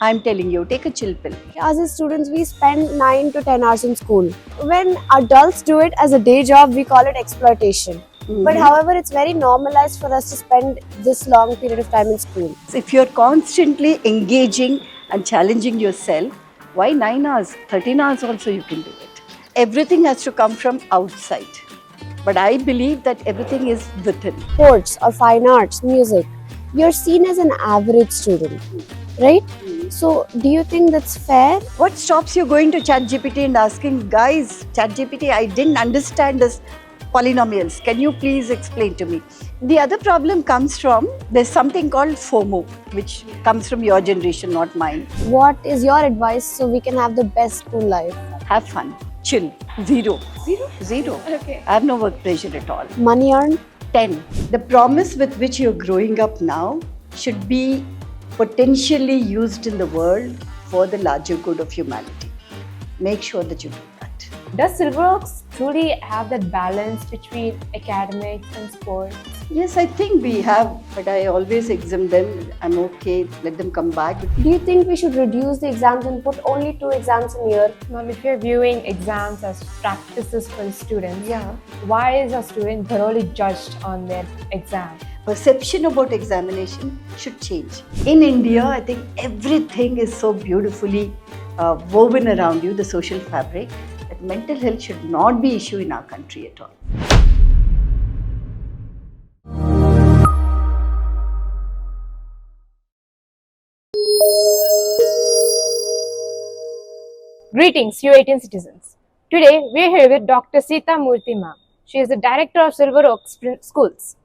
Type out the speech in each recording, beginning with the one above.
I'm telling you, take a chill pill. As students, we spend 9 to 10 hours in school. When adults do it as a day job, we call it exploitation. But however, it's very normalized for us to spend this long period of time in school. If you're constantly engaging and challenging yourself, why 9 hours? 13 hours also you can do it. Everything has to come from outside. But I believe that everything is within. Sports or fine arts, music, you're seen as an average student, right? So, do you think that's fair? What stops you going to ChatGPT and asking, guys, ChatGPT, I didn't understand this polynomials. Can you please explain to me? The other problem comes from, there's something called FOMO, which comes from your generation, not mine. What is your advice so we can have the best school life? Have fun, chill, zero. Zero. Okay. I have no work pressure at all. Money earned? 10. The promise with which you're growing up now should be potentially used in the world for the larger good of humanity. Make sure that you do that. Does Silveroaks truly have that balance between academics and sports? Yes, I think we have, but I always exempt them. I'm okay, let them come back. Do you think we should reduce the exams and put only 2 exams a year? Ma'am, if you're viewing exams as practices for students, why is a student thoroughly judged on their exam? Perception about examination should change. In India, I think everything is so beautifully woven around you, the social fabric, that mental health should not be an issue in our country at all. Greetings, U18 citizens. Today, we're here with Dr. Sita Murthy ma'am. She is the director of Silveroaks Schools.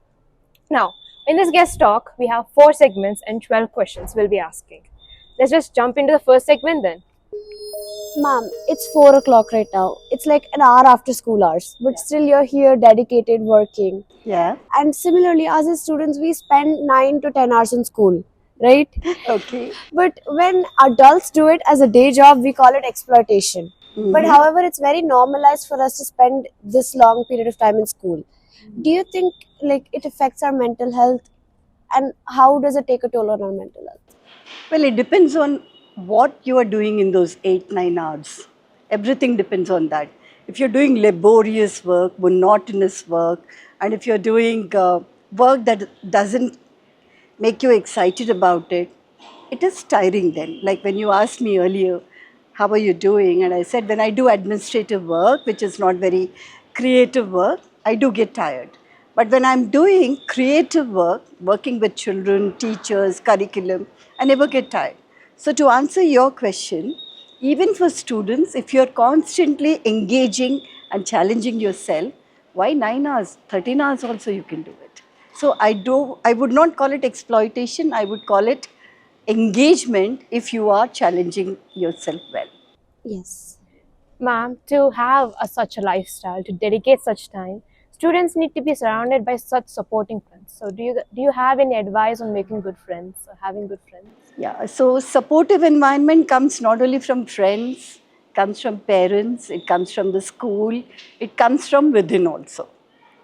Now, in this guest talk, we have 4 segments and 12 questions we'll be asking. Let's just jump into the first segment then. Ma'am, it's 4 o'clock right now. It's like an hour after school hours, but still you're here dedicated working. Yeah. And similarly, as students, we spend 9 to 10 hours in school, right? Okay. But when adults do it as a day job, we call it exploitation. But however, it's very normalized for us to spend this long period of time in school. Do you think like it affects our mental health, and how does it take a toll on our mental health? Well, it depends on what you are doing in those 8-9 hours. Everything depends on that. If you're doing laborious work, monotonous work, and if you're doing work that doesn't make you excited about it, it is tiring then. Like when you asked me earlier, how are you doing? And I said, when I do administrative work, which is not very creative work, I do get tired. But when I'm doing creative work, working with children, teachers, curriculum, I never get tired. So to answer your question, even for students, if you're constantly engaging and challenging yourself, why 9 hours? 13 hours also you can do it. So I would not call it exploitation, I would call it engagement if you are challenging yourself well. Yes. Ma'am, to have such a lifestyle, to dedicate such time, students need to be surrounded by such supporting friends. So do you have any advice on making good friends or having good friends? Yeah, so supportive environment comes not only from friends, comes from parents, it comes from the school, it comes from within also.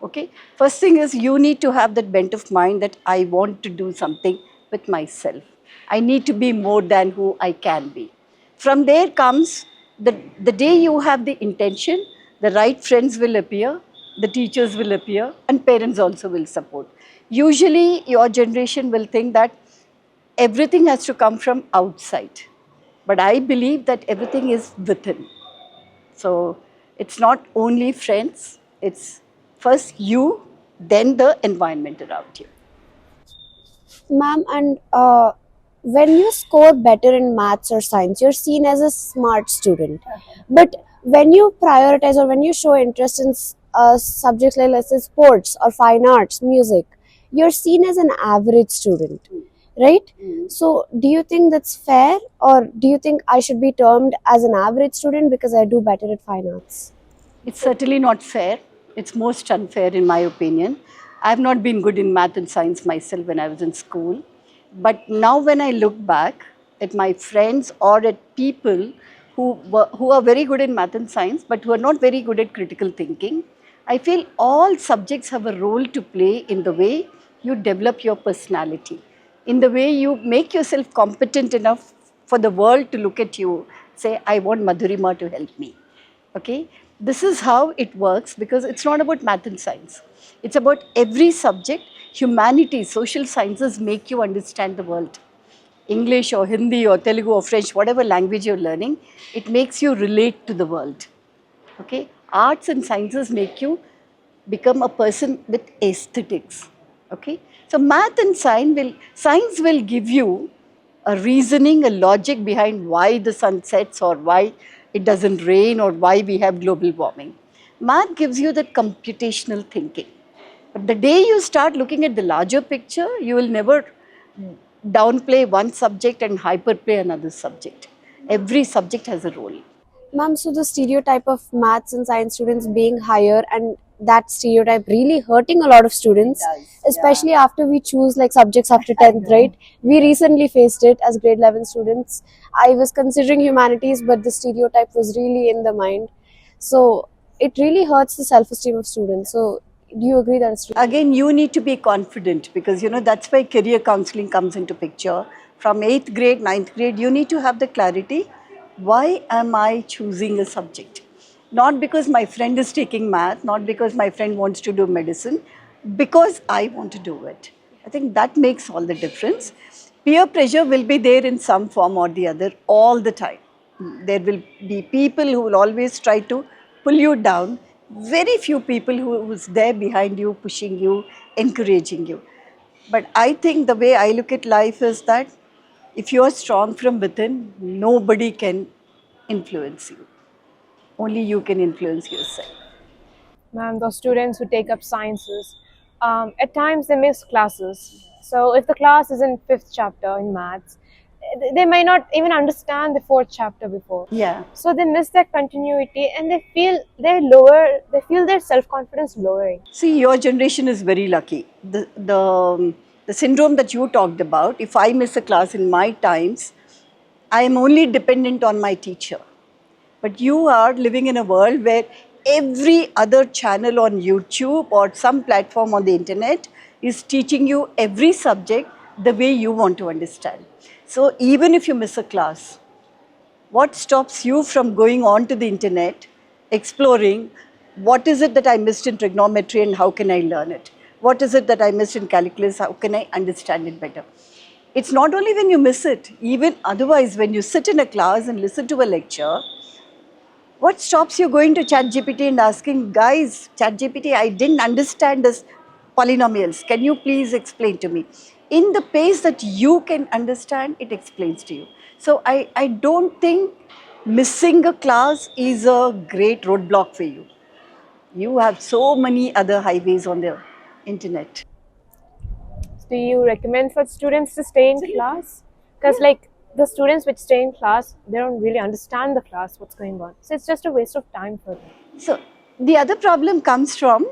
Okay, first thing is you need to have that bent of mind that I want to do something with myself. I need to be more than who I can be. From there comes the day you have the intention, the right friends will appear, the teachers will appear, and parents also will support. Usually your generation will think that everything has to come from outside. But I believe that everything is within. So it's not only friends, it's first you, then the environment around you. Ma'am, and when you score better in maths or science, you're seen as a smart student. But when you prioritize or when you show interest in subjects like, let's say, sports or fine arts, music, you're seen as an average student, right? So, do you think that's fair, or do you think I should be termed as an average student because I do better at fine arts? It's certainly not fair. It's most unfair in my opinion. I have not been good in math and science myself when I was in school. But now when I look back at my friends or at people who are very good in math and science but who are not very good at critical thinking, I feel all subjects have a role to play in the way you develop your personality, in the way you make yourself competent enough for the world to look at you, say, I want Madhurima to help me. Okay? This is how it works, because it's not about math and science. It's about every subject. Humanities, social sciences make you understand the world. English or Hindi or Telugu or French, whatever language you're learning, it makes you relate to the world. Okay? Arts and sciences make you become a person with aesthetics. Okay? So math and science will give you a reasoning, a logic behind why the sun sets or why it doesn't rain or why we have global warming. Math gives you that computational thinking. But the day you start looking at the larger picture, you will never downplay one subject and hyperplay another subject. Every subject has a role. Ma'am, so the stereotype of maths and science students being higher, and that stereotype really hurting a lot of students, It does, especially after we choose like subjects after 10th, right? We recently faced it as grade 11 students. I was considering humanities, but the stereotype was really in the mind. So it really hurts the self-esteem of students. So do you agree that it's true? Again, you need to be confident, because that's why career counseling comes into picture. From 8th grade, 9th grade, you need to have the clarity. Why am I choosing a subject? Not because my friend is taking math, not because my friend wants to do medicine, because I want to do it. I think that makes all the difference. Peer pressure will be there in some form or the other all the time. There will be people who will always try to pull you down. Very few people who's there behind you, pushing you, encouraging you. But I think the way I look at life is that if you are strong from within, nobody can influence you. Only you can influence yourself. Ma'am, those students who take up sciences, at times they miss classes. So if the class is in fifth chapter in maths, they may not even understand the fourth chapter before. Yeah. So they miss that continuity and they feel they're lower. They feel their self-confidence lowering. See, your generation is very lucky. The syndrome that you talked about, if I miss a class in my times, I am only dependent on my teacher. But you are living in a world where every other channel on YouTube or some platform on the internet is teaching you every subject the way you want to understand. So even if you miss a class, what stops you from going on to the internet, exploring what is it that I missed in trigonometry and how can I learn it? What is it that I missed in calculus? How can I understand it better? It's not only when you miss it, even otherwise, when you sit in a class and listen to a lecture, what stops you going to ChatGPT and asking, guys, ChatGPT, I didn't understand this polynomials. Can you please explain to me? In the pace that you can understand, it explains to you. So I don't think missing a class is a great roadblock for you. You have so many other highways on the internet. Do you recommend for students to stay in class? Because like the students which stay in class, they don't really understand the class, what's going on. So it's just a waste of time for them. So the other problem comes from,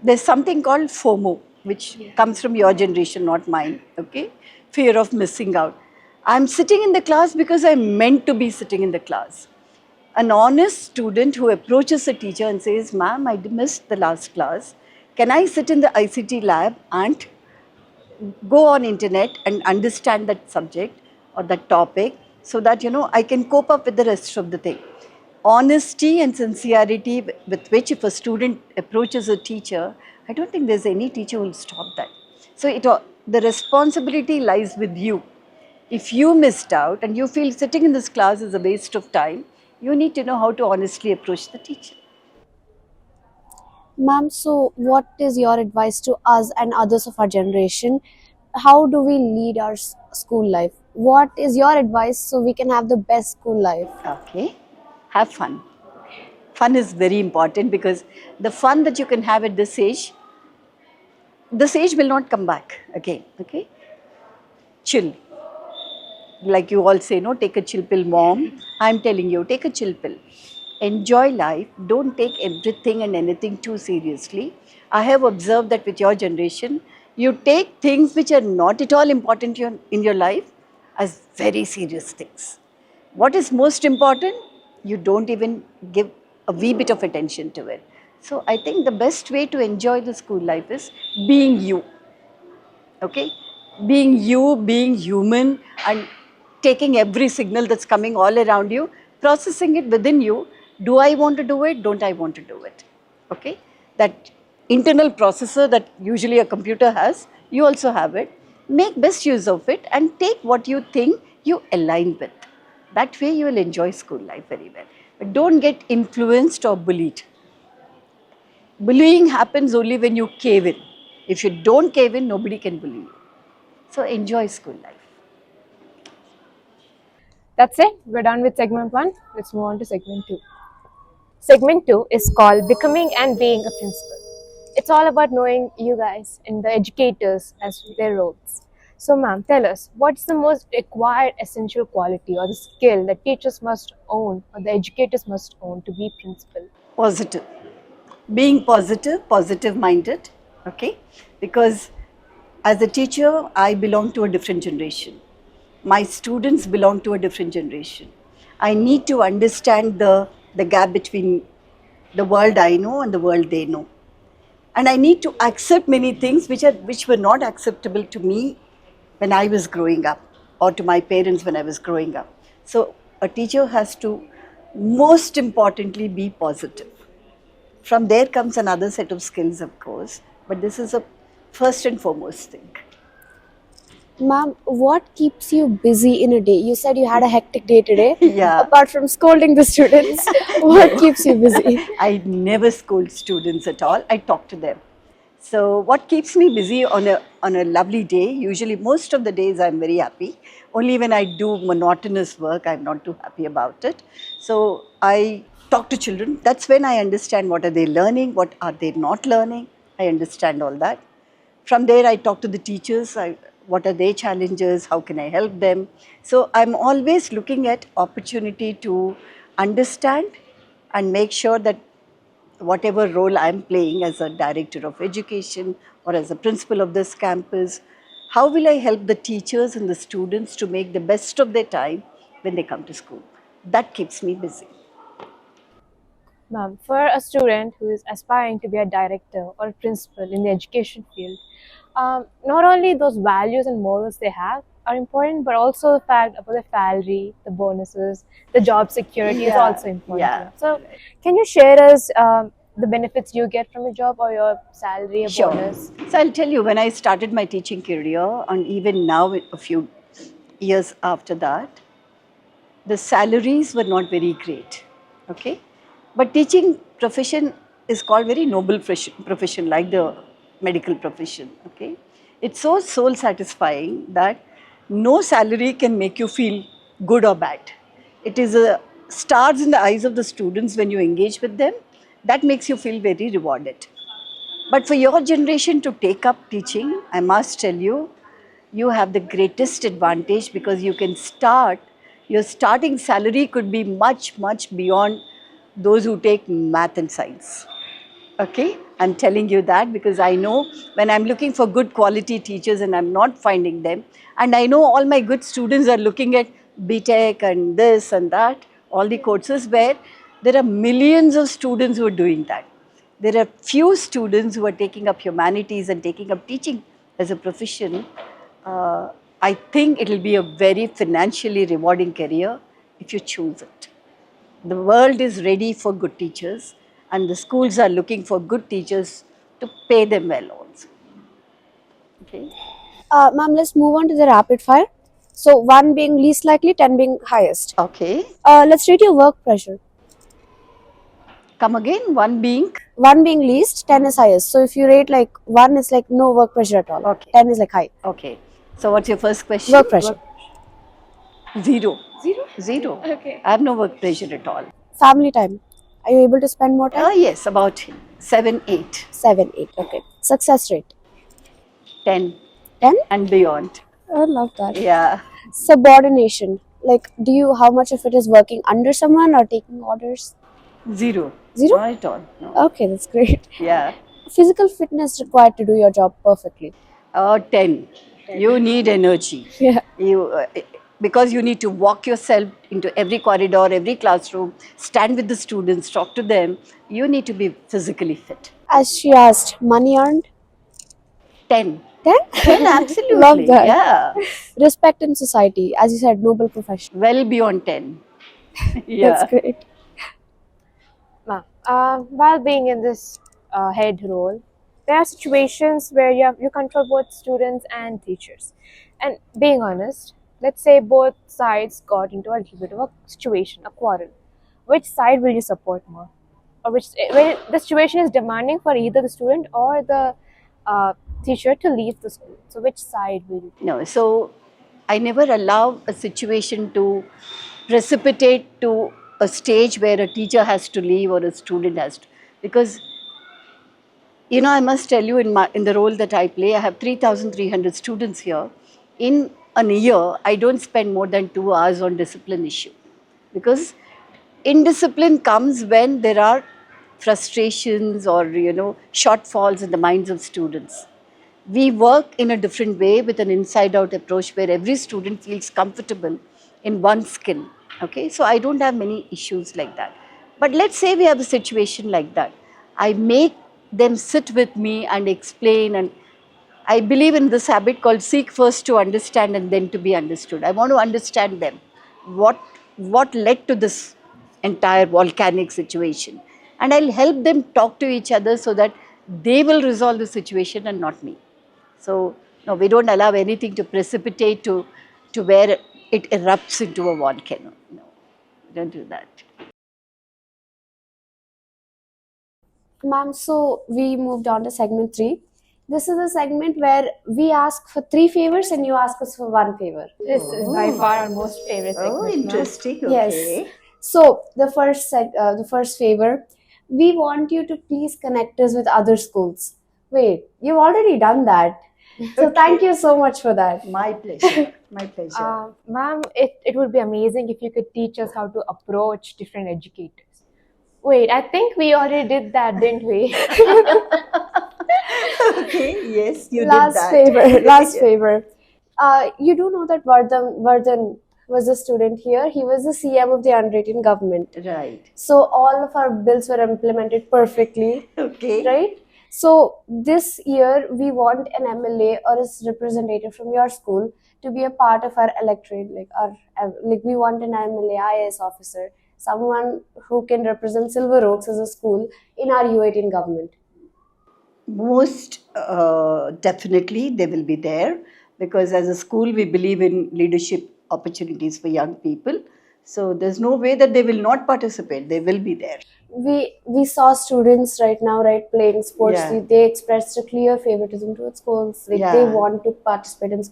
there's something called FOMO, which comes from your generation, not mine, okay? Fear of missing out. I'm sitting in the class because I'm meant to be sitting in the class. An honest student who approaches a teacher and says, ma'am, I missed the last class. Can I sit in the ICT lab and go on internet and understand that subject or that topic so that, I can cope up with the rest of the thing. Honesty and sincerity with which if a student approaches a teacher, I don't think there's any teacher who will stop that. So the responsibility lies with you. If you missed out and you feel sitting in this class is a waste of time, you need to know how to honestly approach the teacher. Ma'am, so what is your advice to us and others of our generation? How do we lead our school life? What is your advice so we can have the best school life? Okay, have fun. Fun is very important, because the fun that you can have at this age will not come back again, okay? Chill. Like you all say, no, take a chill pill, mom. I'm telling you, take a chill pill. Enjoy life. Don't take everything and anything too seriously. I have observed that with your generation, you take things which are not at all important in your life as very serious things. What is most important, you don't even give a wee bit of attention to it. So I think the best way to enjoy the school life is being you. Okay? Being you, being human, and taking every signal that's coming all around you, processing it within you. Do I want to do it? Don't I want to do it? Okay? That internal processor that usually a computer has, you also have it. Make best use of it and take what you think you align with. That way you will enjoy school life very well. But don't get influenced or bullied. Bullying happens only when you cave in. If you don't cave in, nobody can bully you. So enjoy school life. That's it. We're done with segment 1. Let's move on to segment 2. Segment 2 is called Becoming and Being a Principal. It's all about knowing you guys and the educators as their roles. So, ma'am, tell us, what's the most required essential quality or the skill that teachers must own or the educators must own to be principal? Positive. Being positive, positive minded, okay? Because as a teacher, I belong to a different generation. My students belong to a different generation. I need to understand the gap between the world I know and the world they know. And I need to accept many things which were not acceptable to me when I was growing up, or to my parents when I was growing up. So a teacher has to most importantly be positive. From there comes another set of skills, of course, but this is a first and foremost thing. Ma'am, what keeps you busy in a day? You said you had a hectic day today. Yeah. Apart from scolding the students, what keeps you busy? I never scold students at all. I talk to them. So what keeps me busy on a lovely day, usually most of the days I'm very happy. Only when I do monotonous work, I'm not too happy about it. So I talk to children. That's when I understand what are they learning, what are they not learning. I understand all that. From there, I talk to the teachers. What are their challenges? How can I help them? So I'm always looking at opportunity to understand and make sure that whatever role I'm playing as a director of education or as a principal of this campus, how will I help the teachers and the students to make the best of their time when they come to school? That keeps me busy. Ma'am, for a student who is aspiring to be a director or a principal in the education field, not only those values and morals they have are important, but also the fact about the salary, the bonuses, the job security is Yeah, also important. yeah. So, can you share us the benefits you get from your job or your salary or Sure. bonus? So I'll tell you, when I started my teaching career, and even now, a few years after that, the salaries were not very great. Okay, but teaching profession is called very noble profession, like the medical profession. Okay, it's so soul satisfying that no salary can make you feel good or bad. It is a stars in the eyes of the students when you engage with them. That makes you feel very rewarded. But for your generation to take up teaching, I must tell you, you have the greatest advantage because you can start, your starting salary could be much, much beyond those who take math and science. Okay, I'm telling you that because I know when I'm looking for good quality teachers and I'm not finding them, and I know all my good students are looking at BTech and this and that, all the courses where there are millions of students who are doing that. There are few students who are taking up humanities and taking up teaching as a profession. I think it will be a very financially rewarding career if you choose it. The world is ready for good teachers, and the schools are looking for good teachers to pay them well also. Okay. Ma'am, let's move on to the rapid fire. So 1 being least likely, 10 being highest. Okay. Let's rate your work pressure. Come again. One being. 1 being least, 10 is highest. So if you rate like 1 is like no work pressure at all. Okay. 10 is like high. Okay. So what's your first question? Work pressure. Zero. Zero? Zero. Okay. I have no work pressure at all. Family time. Are you able to spend more time? Yes, about 7, 8, 7, 8. Okay. Success rate. 10 10? and beyond. I love that. Yeah. Subordination. Like, how much of it is working under someone or taking orders? Zero. Zero? Not at all. No. Okay, that's great. Yeah. Physical fitness required to do your job perfectly. 10. You need energy. Yeah. Because you need to walk yourself into every corridor, every classroom, stand with the students, talk to them. You need to be physically fit. As she asked, money earned? 10. 10? 10, absolutely. Love that. Yeah. Respect in society, as you said, noble profession. Well beyond 10. That's Yeah. great. Ma'am, while being in this head role, there are situations where you control both students and teachers. And being honest, let's say both sides got into a little bit of a situation, a quarrel. Which side will you support more? Or which, when the situation is demanding for either the student or the teacher to leave the school. So which side will you? No, so I never allow a situation to precipitate to a stage where a teacher has to leave or a student has to. Because, you know, I must tell you, in the role that I play, I have 3,300 students here. In a year, I don't spend more than 2 hours on discipline issue. Because indiscipline comes when there are frustrations or, you know, shortfalls in the minds of students. We work in a different way with an inside out approach where every student feels comfortable in one skill. Okay, so I don't have many issues like that. But let's say we have a situation like that. I make them sit with me and explain, and I believe in this habit called seek first to understand and then to be understood. I want to understand them. What led to this entire volcanic situation? And I'll help them talk to each other so that they will resolve the situation and not me. So, no, we don't allow anything to precipitate to where it erupts into a volcano. No, we don't do that. Ma'am, so we moved on to segment 3. This is a segment where we ask for 3 favors and you ask us for 1 favor. This is by far our most favorite segment. Oh, ma'am. interesting. Yes. Okay. So the first favor, we want you to please connect us with other schools. Wait, you've already done that. So thank you so much for that. My pleasure. My pleasure. Ma'am, it would be amazing if you could teach us how to approach different educators. Wait, I think we already did that, didn't we? Okay, yes, you Last did that. favor. Last favor. You do know that Vardhan was a student here. He was the CM of the Unwritten government. Right. So all of our bills were implemented perfectly, Okay. right? So this year we want an MLA or a representative from your school to be a part of our electorate. Like we want an MLA, IAS officer, someone who can represent Silver Oaks as a school in our U18 government. Most definitely they will be there, because as a school we believe in leadership opportunities for young people. So there's no way that they will not participate. They will be there. We saw students right now, right, playing sports. Yeah. They expressed a clear favoritism towards schools. Like they Yeah. want to participate in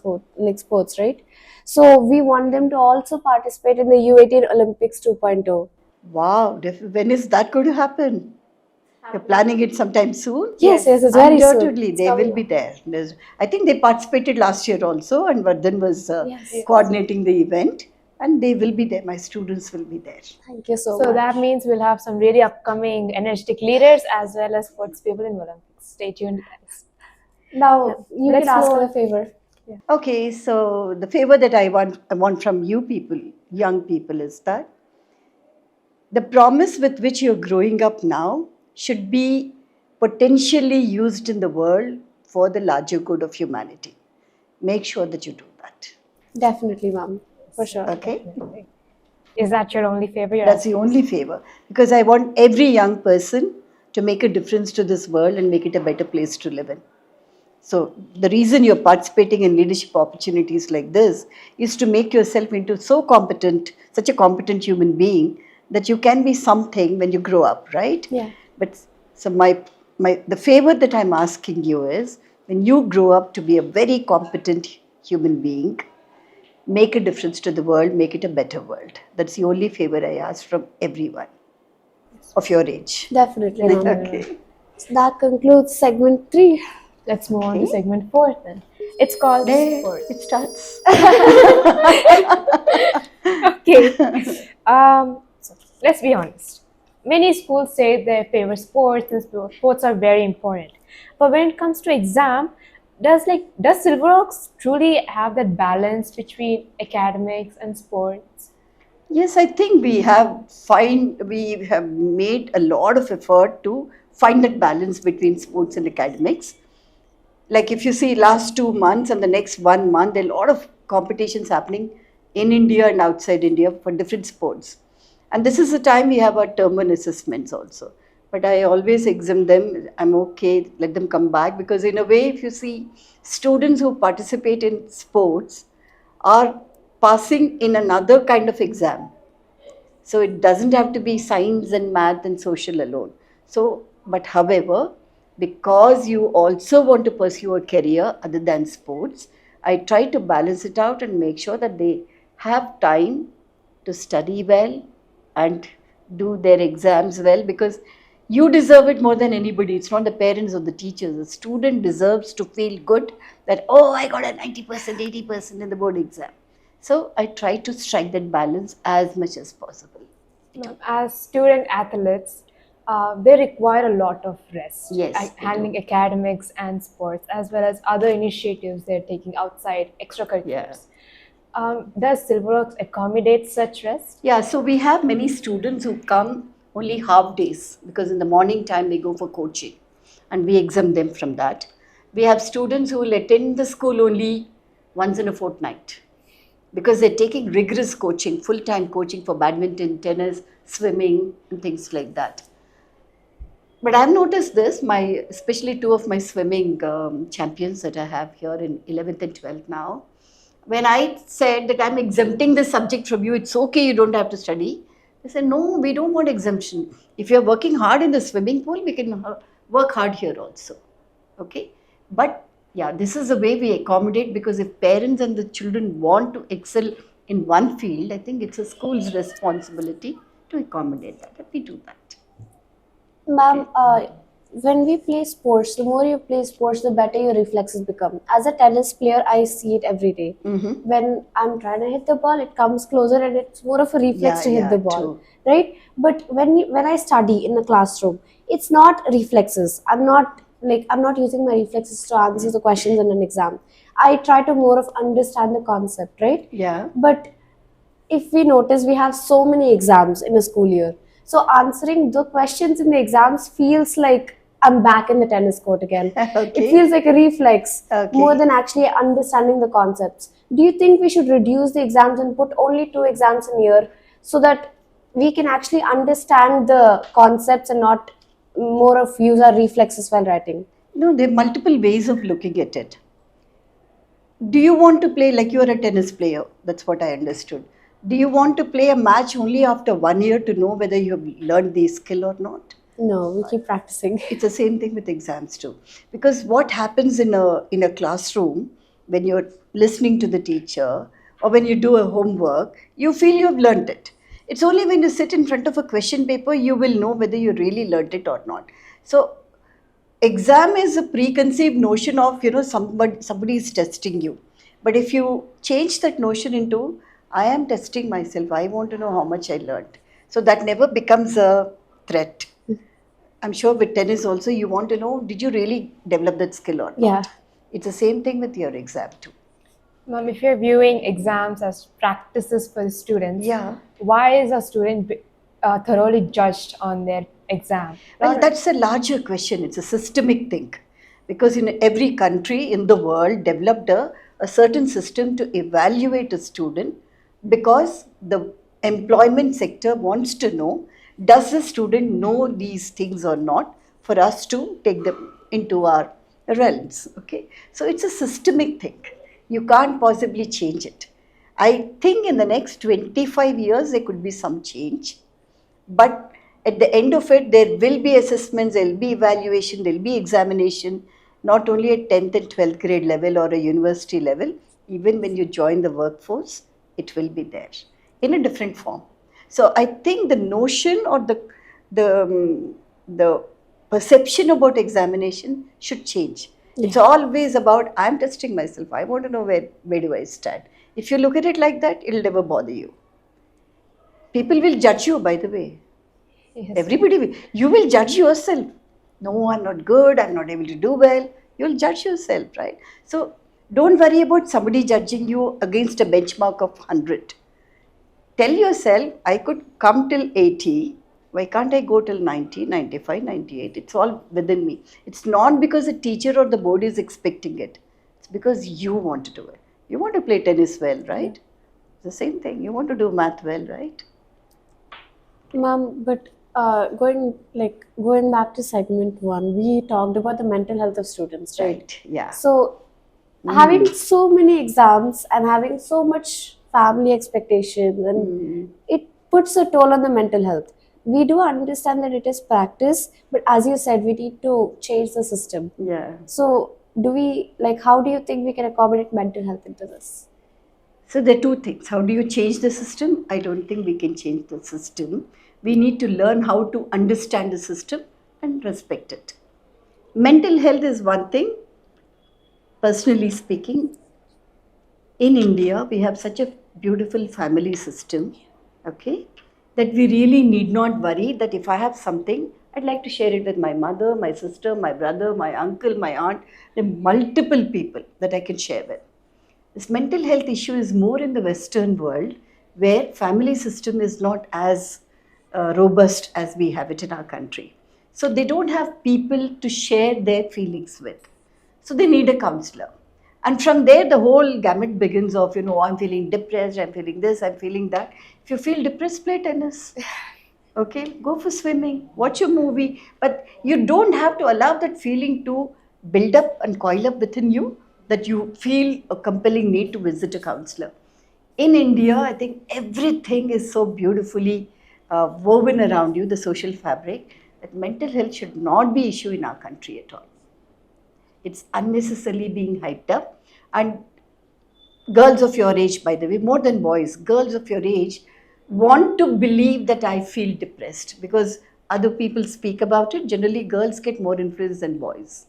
sports, right? So we want them to also participate in the U18 Olympics 2.0. Wow. When is that going to happen? You're planning it sometime soon? Yes, it's very soon. Undoubtedly, It's they coming will be there. I think they participated last year also, and Vardhan was coordinating the event, and they will be there. My students will be there. Thank you so So much. that means we'll have some really upcoming energetic leaders as well as sports people in Olympics. Stay tuned, guys. Now you Let's can ask move for on. a favor. Okay, so the favor that I want from you people, young people, is that the promise with which you're growing up now should be potentially used in the world for the larger good of humanity. Make sure that you do that. Definitely, ma'am, for sure. Okay? Is that your only favor? That's the only favor. Because I want every young person to make a difference to this world and make it a better place to live in. So the reason you're participating in leadership opportunities like this is to make yourself into such a competent human being that you can be something when you grow up, right? Yeah. But so the favor that I'm asking you is, when you grow up to be a very competent human being, make a difference to the world, make it a better world. That's the only favor I ask from everyone of your age. Definitely, ma'am. Okay. So that concludes segment 3. Let's move on to segment 4 then. It's called There sports. it starts. Okay. So let's be honest. Many schools say they favor sports and sports are very important. But when it comes to exam, does Silver Oaks truly have that balance between academics and sports? Yes, I think we have made a lot of effort to find that balance between sports and academics. Like if you see last 2 months and the next 1 month, there are a lot of competitions happening in India and outside India for different sports. And this is the time we have our term one assessments also. But I always exempt them. I'm okay, let them come back, because in a way, if you see, students who participate in sports are passing in another kind of exam. So it doesn't have to be science and math and social alone. So, but however, because you also want to pursue a career other than sports, I try to balance it out and make sure that they have time to study well and do their exams well, because you deserve it more than anybody. It's not the parents or the teachers. The student deserves to feel good that, oh, I got a 90%, 80% in the board exam. So I try to strike that balance as much as possible. As student athletes, they require a lot of rest, Yes, they handling academics and sports, as well as other initiatives they're taking outside extracurriculars. Yeah. Does Silverworks accommodate such rest? Yeah, so we have many students who come only half days, because in the morning time they go for coaching and we exempt them from that. We have students who will attend the school only once in a fortnight, because they're taking rigorous coaching, full-time coaching for badminton, tennis, swimming, and things like that. But I've noticed this, especially two of my swimming champions that I have here in 11th and 12th now. When I said that I'm exempting this subject from you, it's okay, you don't have to study. They said, no, we don't want exemption. If you're working hard in the swimming pool, we can work hard here also. Okay? But yeah, this is the way we accommodate, because if parents and the children want to excel in one field, I think it's a school's responsibility to accommodate that. And we do that. Ma'am, when we play sports, the more you play sports, the better your reflexes become. As a tennis player, I see it every day. When I'm trying to hit the ball, it comes closer and it's more of a reflex to hit the ball, true. right? But when I study in the classroom, it's not reflexes. I'm not using my reflexes to answer the questions in an exam. I try to more of understand the concept, right? Yeah. But if we notice, we have so many exams in a school year. So answering the questions in the exams feels like I'm back in the tennis court again. Okay. It feels like a reflex Okay. more than actually understanding the concepts. Do you think we should reduce the exams and put only 2 exams in a year, so that we can actually understand the concepts and not more of use our reflexes while writing? No, there are multiple ways of looking at it. Do you want to play like you're a tennis player? That's what I understood. Do you want to play a match only after 1 year to know whether you have learned the skill or not? No, we keep practicing. It's the same thing with exams too. Because what happens in a classroom, when you're listening to the teacher or when you do a homework, you feel you've learned it. It's only when you sit in front of a question paper you will know whether you really learned it or not. So exam is a preconceived notion of, somebody is testing you. But if you change that notion into, I am testing myself, I want to know how much I learned. So that never becomes a threat. I'm sure with tennis also, you want to know, did you really develop that skill or not? Yeah. It's the same thing with your exam too. Ma'am, if you're viewing exams as practices for the students, Yeah. why is a student thoroughly judged on their exam? Well, that's a larger question. It's a systemic thing. Because in every country in the world developed a certain system to evaluate a student, because the employment sector wants to know, does the student know these things or not, for us to take them into our realms. Okay, so it's a systemic thing. You can't possibly change it. I think in the next 25 years there could be some change, but at the end of it there will be assessments, there will be evaluation, there will be examination, not only at 10th and 12th grade level or a university level, even when you join the workforce, it will be there in a different form. So I think the notion or the perception about examination should change. Yeah. It's always about, I'm testing myself, I want to know where do I stand. If you look at it like that, it'll never bother you. People will judge you, by the way. Yes. Everybody will. You will judge yourself. No, I'm not good, I'm not able to do well. You'll judge yourself, right? So don't worry about somebody judging you against a benchmark of 100. Tell yourself, I could come till 80 Why can't I go till 90, 95, 98? It's all within me. It's not because the teacher or the board is expecting it. It's because you want to do it. You want to play tennis well, right? It's the same thing. You want to do math well, right? Ma'am, but going back to segment one, we talked about the mental health of students, right? Right. Yeah. So having so many exams and having so much family expectations, and it puts a toll on the mental health. We do understand that it is practice, but as you said, we need to change the system. Yeah. So how do you think we can accommodate mental health into this? So there are two things. How do you change the system? I don't think we can change the system. We need to learn how to understand the system and respect it. Mental health is one thing. Personally speaking, in India, we have such a beautiful family system, okay, that we really need not worry that if I have something, I'd like to share it with my mother, my sister, my brother, my uncle, my aunt, the multiple people that I can share with. This mental health issue is more in the Western world, where family system is not as robust as we have it in our country. So they don't have people to share their feelings with. So they need a counselor. And from there, the whole gamut begins of, I'm feeling depressed, I'm feeling this, I'm feeling that. If you feel depressed, play tennis. Okay, go for swimming, watch a movie. But you don't have to allow that feeling to build up and coil up within you that you feel a compelling need to visit a counselor. In India, I think everything is so beautifully woven around you, the social fabric, that mental health should not be an issue in our country at all. It's unnecessarily being hyped up. And girls of your age, by the way, more than boys, girls of your age want to believe that I feel depressed because other people speak about it. Generally, girls get more influence than boys.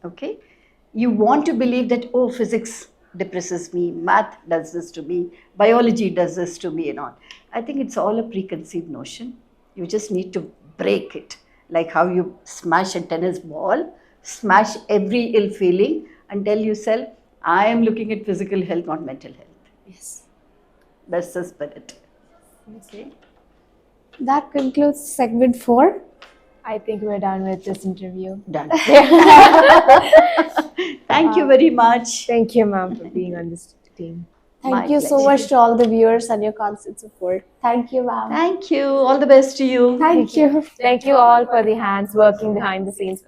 Okay? You want to believe that, oh, physics depresses me, math does this to me, biology does this to me, and all. I think it's all a preconceived notion. You just need to break it. Like how you smash a tennis ball, smash every ill feeling and tell yourself, I am looking at physical health, not mental health. Yes. That's the spirit. Okay. That concludes segment 4. I think we're done with this interview. Done. Thank you very much. Thank you, ma'am, for being on this team. Thank My you so pleasure. much to all the viewers and your constant support. Thank you, ma'am. Thank you. All the best to you. Thank you. Thank you all for the hands working behind the scenes.